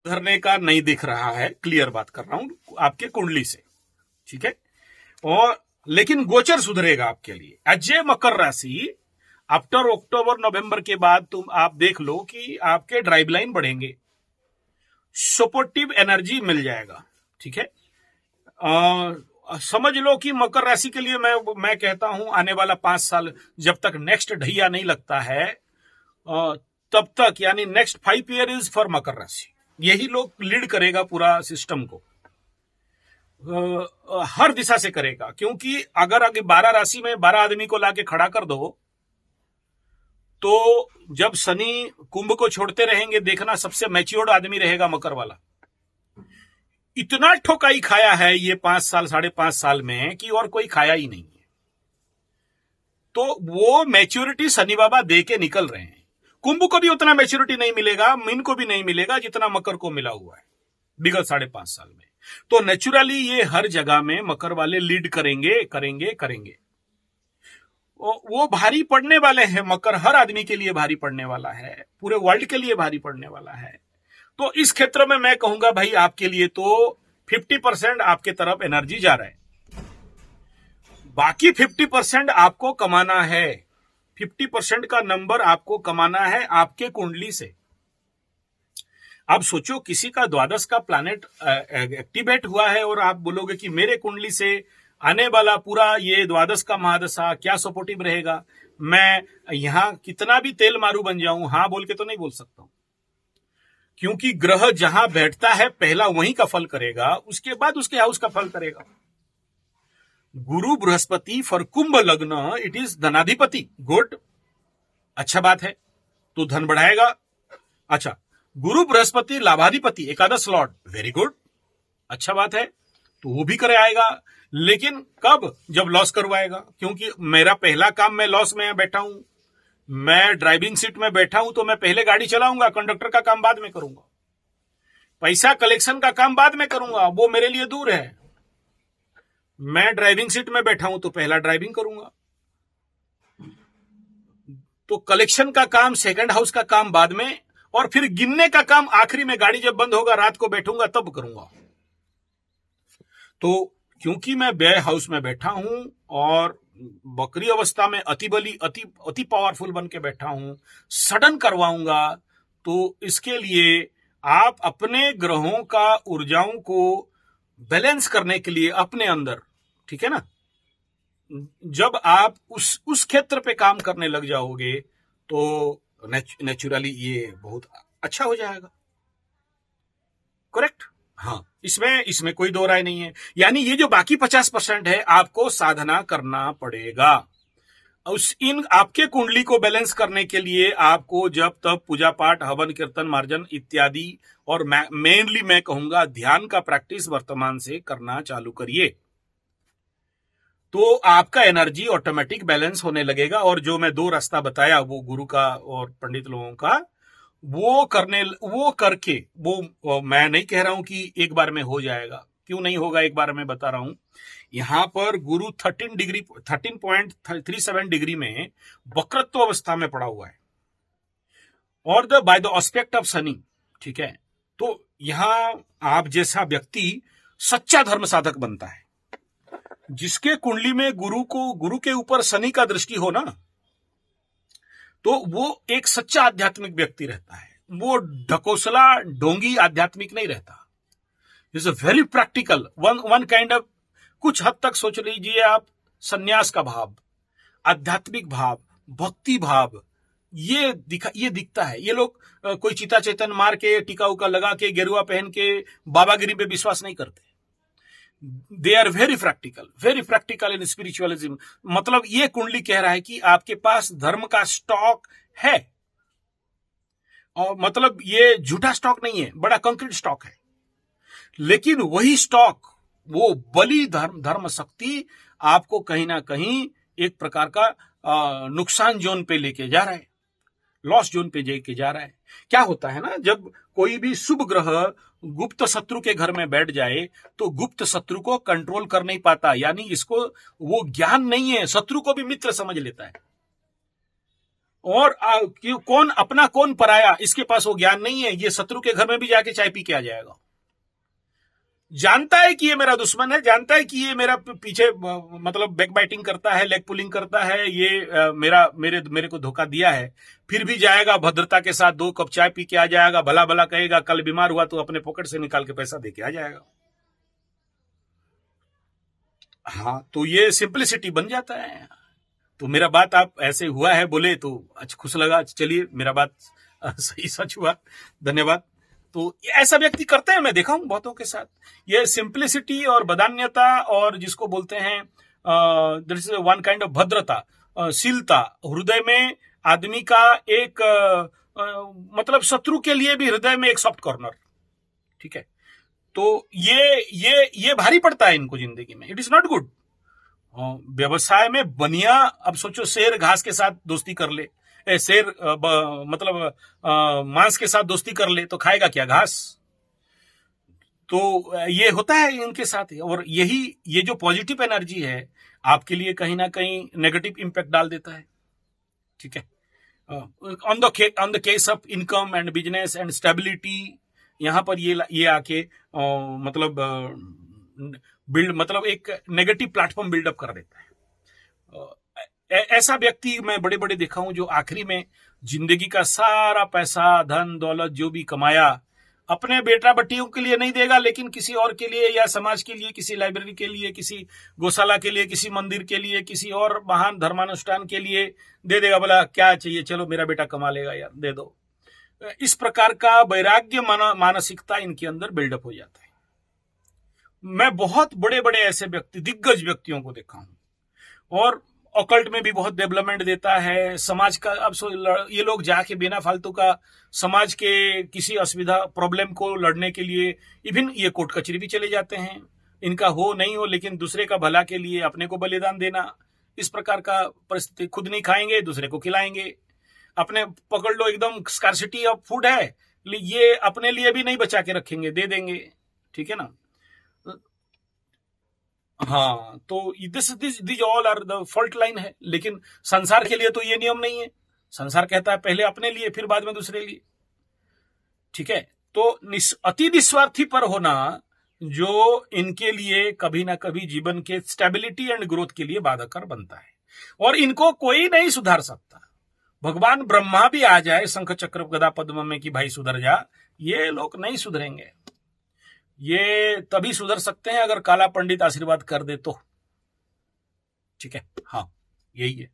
सुधरने का नहीं दिख रहा है, क्लियर बात कर रहा हूं आपके कुंडली से, ठीक है। और लेकिन गोचर सुधरेगा आपके लिए। अजय मकर राशि आफ्टर अक्टूबर नवंबर के बाद तुम आप देख लो कि आपके ड्राइव लाइन बढ़ेंगे, सपोर्टिव एनर्जी मिल जाएगा, ठीक है। समझ लो कि मकर राशि के लिए मैं कहता हूं आने वाला 5 साल जब तक नेक्स्ट ढैया नहीं लगता है तब तक, यानी नेक्स्ट 5 ईयर इज फॉर मकर राशि। यही लोग लीड करेगा पूरा सिस्टम को, हर दिशा से करेगा। क्योंकि अगर आगे 12 राशि में 12 आदमी को लाके खड़ा कर दो तो जब शनि कुंभ को छोड़ते रहेंगे, देखना सबसे मैच्योर्ड आदमी रहेगा मकर वाला। इतना ठोकाई खाया है ये 5 साल 5.5 साल में कि और कोई खाया ही नहीं है। तो वो मैच्योरिटी शनि बाबा दे के निकल रहे हैं। कुंभ को भी उतना मैच्योरिटी नहीं मिलेगा, मीन को भी नहीं मिलेगा जितना मकर को मिला हुआ है विगत 5.5 साल में। तो नेचुरली ये हर जगह में मकर वाले लीड करेंगे करेंगे करेंगे। वो भारी पड़ने वाले हैं, मकर हर आदमी के लिए भारी पड़ने वाला है, पूरे वर्ल्ड के लिए भारी पड़ने वाला है। तो इस क्षेत्र में मैं कहूंगा भाई आपके लिए तो 50% आपके तरफ एनर्जी जा रहा है, बाकी 50% आपको कमाना है। 50% का नंबर आपको कमाना है आपके कुंडली से। अब सोचो किसी का द्वादश का प्लैनेट एक्टिवेट हुआ है और आप बोलोगे कि मेरे कुंडली से आने वाला पूरा ये द्वादश का महादशा क्या सपोर्टिव रहेगा, मैं यहां कितना भी तेल मारू बन जाऊं, हां बोल के तो नहीं बोल सकता हूं। क्योंकि ग्रह जहां बैठता है पहला वहीं का फल करेगा, उसके बाद उसके हाउस का फल करेगा। गुरु बृहस्पति फॉर कुंभ लग्न, इट इज धनाधिपति, गुड, अच्छा बात है, तो धन बढ़ाएगा। अच्छा, गुरु बृहस्पति लाभाधिपति, एकादश लॉर्ड, वेरी गुड, अच्छा बात है, तो वो भी करे आएगा। लेकिन कब? जब लॉस करवाएगा। क्योंकि मेरा पहला काम, मैं लॉस में बैठा हूं, मैं ड्राइविंग सीट में बैठा हूं, तो मैं पहले गाड़ी चलाऊंगा, कंडक्टर का काम बाद में करूंगा, पैसा कलेक्शन का काम बाद में करूंगा, वो मेरे लिए दूर है। मैं ड्राइविंग सीट में बैठा हूं तो पहला ड्राइविंग करूंगा, तो कलेक्शन का काम, सेकंड हाउस का काम बाद में, और फिर गिनने का काम आखिरी में, गाड़ी जब बंद होगा रात को बैठूंगा तब करूंगा। तो क्योंकि मैं व्यय हाउस में बैठा हूं और बकरी अवस्था में अति बली अति पावरफुल बन के बैठा हूं, सडन करवाऊंगा, तो इसके लिए आप अपने ग्रहों का ऊर्जाओं को बैलेंस करने के लिए अपने अंदर, ठीक है ना, जब आप उस क्षेत्र पे काम करने लग जाओगे तो नेचुरली ये बहुत अच्छा हो जाएगा। करेक्ट? हाँ, इसमें कोई दो राय नहीं है। यानी ये जो बाकी 50% है आपको साधना करना पड़ेगा। इन आपके कुंडली को बैलेंस करने के लिए आपको जब तब पूजा पाठ, हवन, कीर्तन, मार्जन इत्यादि, और मेनली मैं कहूंगा ध्यान का प्रैक्टिस वर्तमान से करना चालू करिए, तो आपका एनर्जी ऑटोमेटिक बैलेंस होने लगेगा। और जो मैं 2 रास्ता बताया, वो गुरु का और पंडित लोगों का, वो करके वो मैं नहीं कह रहा हूं कि एक बार में हो जाएगा, क्यों नहीं होगा, एक बार में बता रहा हूं। यहां पर गुरु 13.37 डिग्री में वक्रत्व अवस्था में पड़ा हुआ है, और by the aspect of Shani, ठीक है। तो यहां आप जैसा व्यक्ति सच्चा धर्म साधक बनता है, जिसके कुंडली में गुरु के ऊपर शनि का दृष्टि हो ना, तो वो एक सच्चा आध्यात्मिक व्यक्ति रहता है। वो ढकोसला ढोंगी आध्यात्मिक नहीं रहता। Is a very practical one kind of, कुछ हद तक सोच लीजिए आप, सन्यास का भाव, आध्यात्मिक भाव, भक्ति भाव, ये दिखता है। ये लोग कोई चिता चेतन मार के, टीका उका लगा के, गेरुआ पहन के बाबागिरी पे विश्वास नहीं करते। They are very practical in spiritualism. मतलब ये कुंडली कह रहा है कि आपके पास धर्म का स्टॉक है, और मतलब ये झूठा स्टॉक नहीं है, बड़ा कंक्रीट स्टॉक है। लेकिन वही स्टॉक, वो बली धर्म शक्ति आपको कहीं ना कहीं एक प्रकार का नुकसान जोन पे लेके जा रहा है, लॉस जोन पे लेके जा रहा है। क्या होता है ना, जब कोई भी शुभ ग्रह गुप्त शत्रु के घर में बैठ जाए तो गुप्त शत्रु को कंट्रोल कर नहीं पाता, यानी इसको वो ज्ञान नहीं है, शत्रु को भी मित्र समझ लेता है। और कौन अपना कौन पराया इसके पास वो ज्ञान नहीं है। ये शत्रु के घर में भी जाके चाय पी के आ जाएगा। जानता है कि ये मेरा दुश्मन है, जानता है कि ये मेरा पीछे मतलब बैक बाइटिंग करता है, लेग पुलिंग करता है, ये मेरे को धोखा दिया है, फिर भी जाएगा भद्रता के साथ 2 कप चाय पी के आ जाएगा, भला भला कहेगा, कल बीमार हुआ तो अपने पॉकेट से निकाल के पैसा दे के आ जाएगा। हाँ, तो ये सिंपलिसिटी बन जाता है। तो मेरा बात आप ऐसे हुआ है बोले तो अच्छा खुश लगा, चलिए मेरा बात सही सच हुआ, धन्यवाद। तो ऐसा व्यक्ति करते हैं, मैं देखा हूं बहुतों के साथ। ये सिंपलिसिटी और बदान्यता और जिसको बोलते हैं this is one kind of भद्रता, शीलता, हृदय में आदमी का एक मतलब शत्रु के लिए भी हृदय में एक सॉफ्ट कॉर्नर, ठीक है। तो ये भारी पड़ता है इनको जिंदगी में, इट इज नॉट गुड। व्यवसाय में बनिया, अब सोचो शेर घास के साथ दोस्ती कर ले, शेर मतलब मांस के साथ दोस्ती कर ले तो खाएगा क्या, घास। तो ये होता है इनके साथ। और ये जो पॉजिटिव एनर्जी है आपके लिए कहीं ना कहीं नेगेटिव इंपैक्ट डाल देता है, ठीक है। On the case of income and business and stability, यहां पर ये आके मतलब एक नेगेटिव प्लेटफॉर्म बिल्डअप कर देता है। ऐसा व्यक्ति मैं बड़े बड़े देखा हूं जो आखिरी में जिंदगी का सारा पैसा, धन दौलत जो भी कमाया अपने बेटा बेटियों के लिए नहीं देगा, लेकिन किसी और के लिए या समाज के लिए, किसी लाइब्रेरी के लिए, किसी गौशाला के लिए, किसी मंदिर के लिए, किसी और महान धर्मानुष्ठान के लिए दे देगा। बोला क्या चाहिए, चलो मेरा बेटा कमा लेगा यार, दे दो। इस प्रकार का वैराग्य मानसिकता इनके अंदर बिल्डअप हो जाता है। मैं बहुत बड़े बड़े ऐसे व्यक्ति, दिग्गज व्यक्तियों को देखा हूं। और ऑकल्ट में भी बहुत डेवलपमेंट देता है समाज का। अब ये लोग जाके बिना फालतू का समाज के किसी असुविधा प्रॉब्लम को लड़ने के लिए इवन ये कोर्ट कचहरी भी चले जाते हैं। इनका हो नहीं हो लेकिन दूसरे का भला के लिए अपने को बलिदान देना, इस प्रकार का परिस्थिति। खुद नहीं खाएंगे, दूसरे को खिलाएंगे। अपने पकड़ लो एकदम स्कार्सिटी ऑफ फूड है, ये अपने लिए भी नहीं बचा के रखेंगे, दे देंगे, ठीक है ना। हाँ, तो this all are the fault line है। लेकिन संसार के लिए तो ये नियम नहीं है। संसार कहता है पहले अपने लिए फिर बाद में दूसरे लिए, ठीक है। तो अति निस्वार्थी पर होना जो इनके लिए कभी ना कभी जीवन के स्टेबिलिटी एंड ग्रोथ के लिए बाधकर बनता है, और इनको कोई नहीं सुधार सकता। भगवान ब्रह्मा भी आ जाए शंख चक्र गदा पद्म में कि भाई सुधर जा, ये लोग नहीं सुधरेंगे। ये तभी सुधर सकते हैं अगर काला पंडित आशीर्वाद कर दे तो, ठीक है। हाँ, यही है।